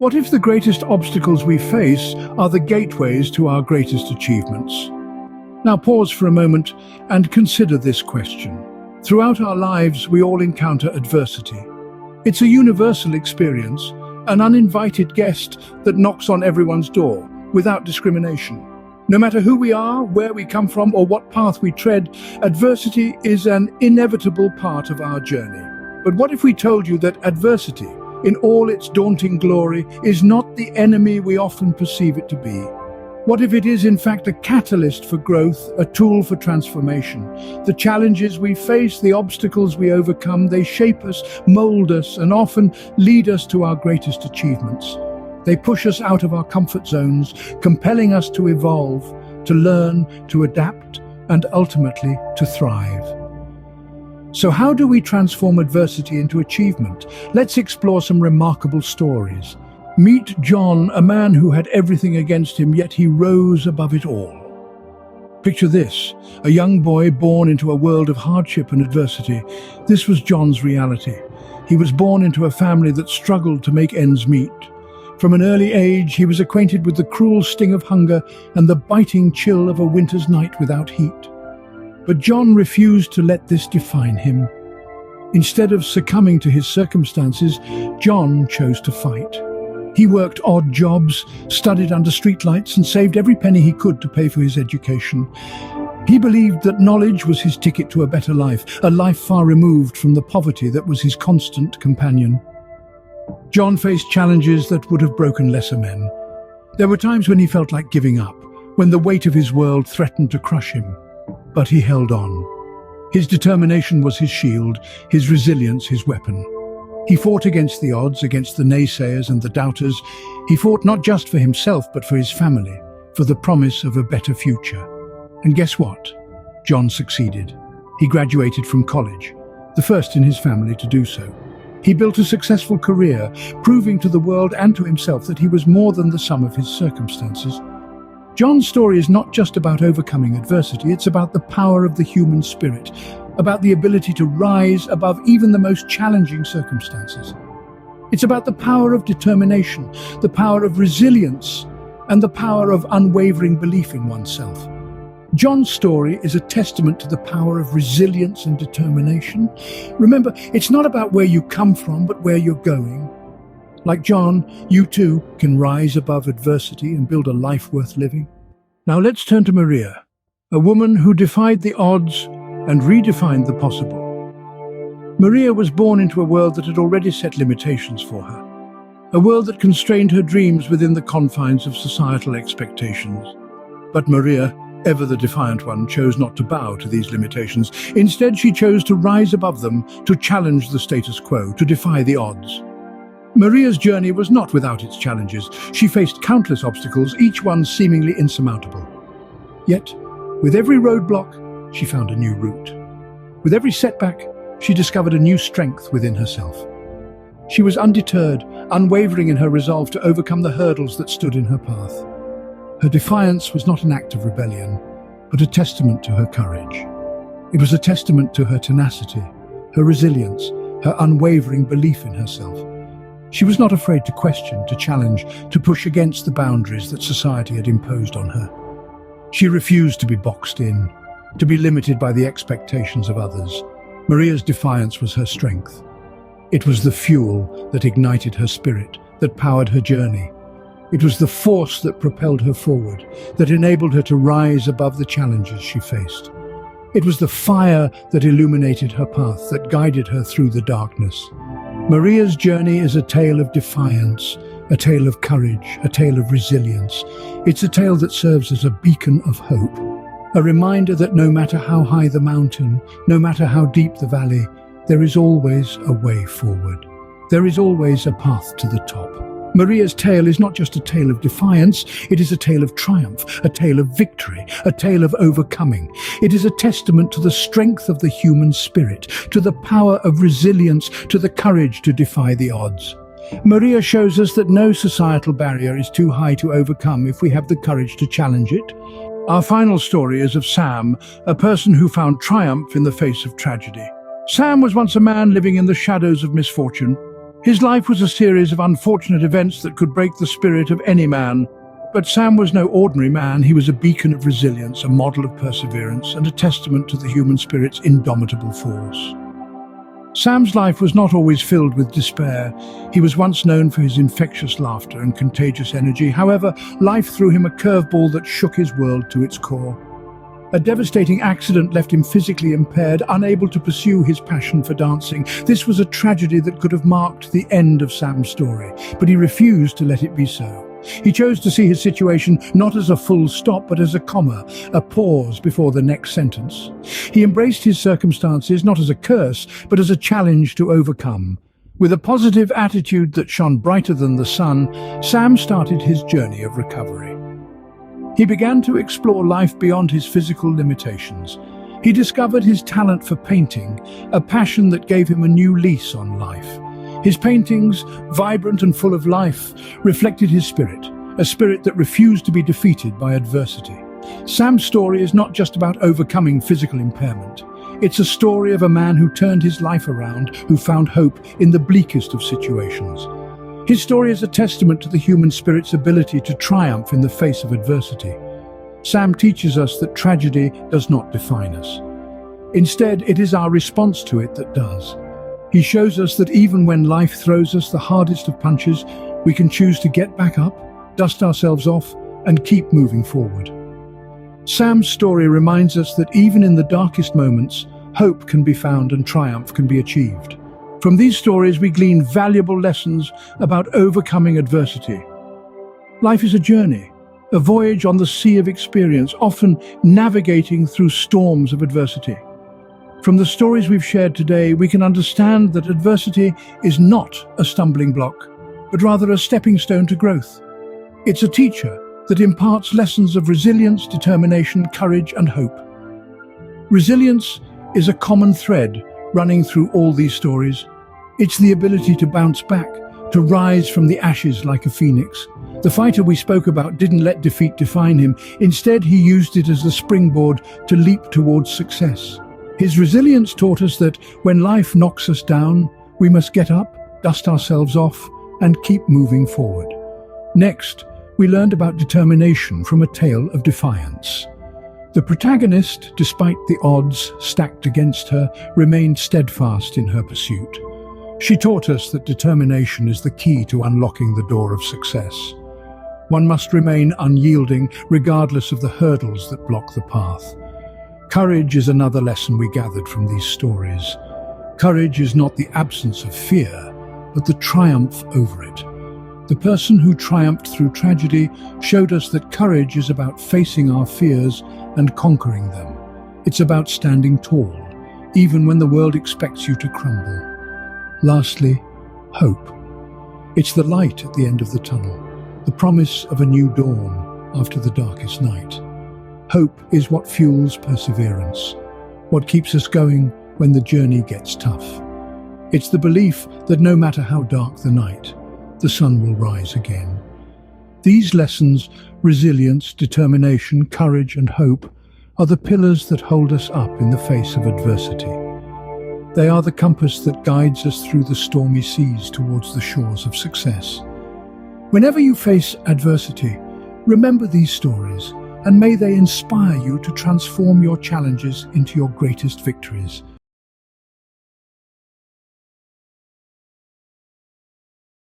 What if the greatest obstacles we face are the gateways to our greatest achievements? Now pause for a moment and consider this question. Throughout our lives, we all encounter adversity. It's a universal experience, an uninvited guest that knocks on everyone's door, without discrimination. No matter who we are, where we come from, or what path we tread, adversity is an inevitable part of our journey. But what if we told you that adversity, in all its daunting glory, is not the enemy we often perceive it to be? What if it is in fact a catalyst for growth, a tool for transformation? The challenges we face, the obstacles we overcome, they shape us, mold us, and often lead us to our greatest achievements. They push us out of our comfort zones, compelling us to evolve, to learn, to adapt, and ultimately to thrive. So how do we transform adversity into achievement? Let's explore some remarkable stories. Meet John, a man who had everything against him, yet he rose above it all. Picture this, a young boy born into a world of hardship and adversity. This was John's reality. He was born into a family that struggled to make ends meet. From an early age, he was acquainted with the cruel sting of hunger and the biting chill of a winter's night without heat. But John refused to let this define him. Instead of succumbing to his circumstances, John chose to fight. He worked odd jobs, studied under streetlights, and saved every penny he could to pay for his education. He believed that knowledge was his ticket to a better life, a life far removed from the poverty that was his constant companion. John faced challenges that would have broken lesser men. There were times when he felt like giving up, when the weight of his world threatened to crush him. But he held on. His determination was his shield, his resilience his weapon. He fought against the odds, against the naysayers and the doubters. He fought not just for himself, but for his family, for the promise of a better future. And guess what? John succeeded. He graduated from college, the first in his family to do so. He built a successful career, proving to the world and to himself that he was more than the sum of his circumstances. John's story is not just about overcoming adversity, it's about the power of the human spirit, about the ability to rise above even the most challenging circumstances. It's about the power of determination, the power of resilience, and the power of unwavering belief in oneself. John's story is a testament to the power of resilience and determination. Remember, it's not about where you come from, but where you're going. Like John, you too can rise above adversity and build a life worth living. Now let's turn to Maria, a woman who defied the odds and redefined the possible. Maria was born into a world that had already set limitations for her, a world that constrained her dreams within the confines of societal expectations. But Maria, ever the defiant one, chose not to bow to these limitations. Instead, she chose to rise above them, to challenge the status quo, to defy the odds. Maria's journey was not without its challenges. She faced countless obstacles, each one seemingly insurmountable. Yet, with every roadblock, she found a new route. With every setback, she discovered a new strength within herself. She was undeterred, unwavering in her resolve to overcome the hurdles that stood in her path. Her defiance was not an act of rebellion, but a testament to her courage. It was a testament to her tenacity, her resilience, her unwavering belief in herself. She was not afraid to question, to challenge, to push against the boundaries that society had imposed on her. She refused to be boxed in, to be limited by the expectations of others. Maria's defiance was her strength. It was the fuel that ignited her spirit, that powered her journey. It was the force that propelled her forward, that enabled her to rise above the challenges she faced. It was the fire that illuminated her path, that guided her through the darkness. Maria's journey is a tale of defiance, a tale of courage, a tale of resilience. It's a tale that serves as a beacon of hope, a reminder that no matter how high the mountain, no matter how deep the valley, there is always a way forward. There is always a path to the top. Maria's tale is not just a tale of defiance, it is a tale of triumph, a tale of victory, a tale of overcoming. It is a testament to the strength of the human spirit, to the power of resilience, to the courage to defy the odds. Maria shows us that no societal barrier is too high to overcome if we have the courage to challenge it. Our final story is of Sam, a person who found triumph in the face of tragedy. Sam was once a man living in the shadows of misfortune. His life was a series of unfortunate events that could break the spirit of any man. But Sam was no ordinary man. He was a beacon of resilience, a model of perseverance, and a testament to the human spirit's indomitable force. Sam's life was not always filled with despair. He was once known for his infectious laughter and contagious energy. However, life threw him a curveball that shook his world to its core. A devastating accident left him physically impaired, unable to pursue his passion for dancing. This was a tragedy that could have marked the end of Sam's story, but he refused to let it be so. He chose to see his situation not as a full stop, but as a comma, a pause before the next sentence. He embraced his circumstances not as a curse, but as a challenge to overcome. With a positive attitude that shone brighter than the sun, Sam started his journey of recovery. He began to explore life beyond his physical limitations. He discovered his talent for painting, a passion that gave him a new lease on life. His paintings, vibrant and full of life, reflected his spirit, a spirit that refused to be defeated by adversity. Sam's story is not just about overcoming physical impairment. It's a story of a man who turned his life around, who found hope in the bleakest of situations. His story is a testament to the human spirit's ability to triumph in the face of adversity. Sam teaches us that tragedy does not define us. Instead, it is our response to it that does. He shows us that even when life throws us the hardest of punches, we can choose to get back up, dust ourselves off, and keep moving forward. Sam's story reminds us that even in the darkest moments, hope can be found and triumph can be achieved. From these stories, we glean valuable lessons about overcoming adversity. Life is a journey, a voyage on the sea of experience, often navigating through storms of adversity. From the stories we've shared today, we can understand that adversity is not a stumbling block, but rather a stepping stone to growth. It's a teacher that imparts lessons of resilience, determination, courage, and hope. Resilience is a common thread running through all these stories. It's the ability to bounce back, to rise from the ashes like a phoenix. The fighter we spoke about didn't let defeat define him. Instead, he used it as a springboard to leap towards success. His resilience taught us that when life knocks us down, we must get up, dust ourselves off, and keep moving forward. Next, we learned about determination from a tale of defiance. The protagonist, despite the odds stacked against her, remained steadfast in her pursuit. She taught us that determination is the key to unlocking the door of success. One must remain unyielding regardless of the hurdles that block the path. Courage is another lesson we gathered from these stories. Courage is not the absence of fear, but the triumph over it. The person who triumphed through tragedy showed us that courage is about facing our fears and conquering them. It's about standing tall, even when the world expects you to crumble. Lastly, hope. It's the light at the end of the tunnel, the promise of a new dawn after the darkest night. Hope is what fuels perseverance, what keeps us going when the journey gets tough. It's the belief that no matter how dark the night, the sun will rise again. These lessons, resilience, determination, courage, and hope, are the pillars that hold us up in the face of adversity. They are the compass that guides us through the stormy seas towards the shores of success. Whenever you face adversity, remember these stories, and may they inspire you to transform your challenges into your greatest victories.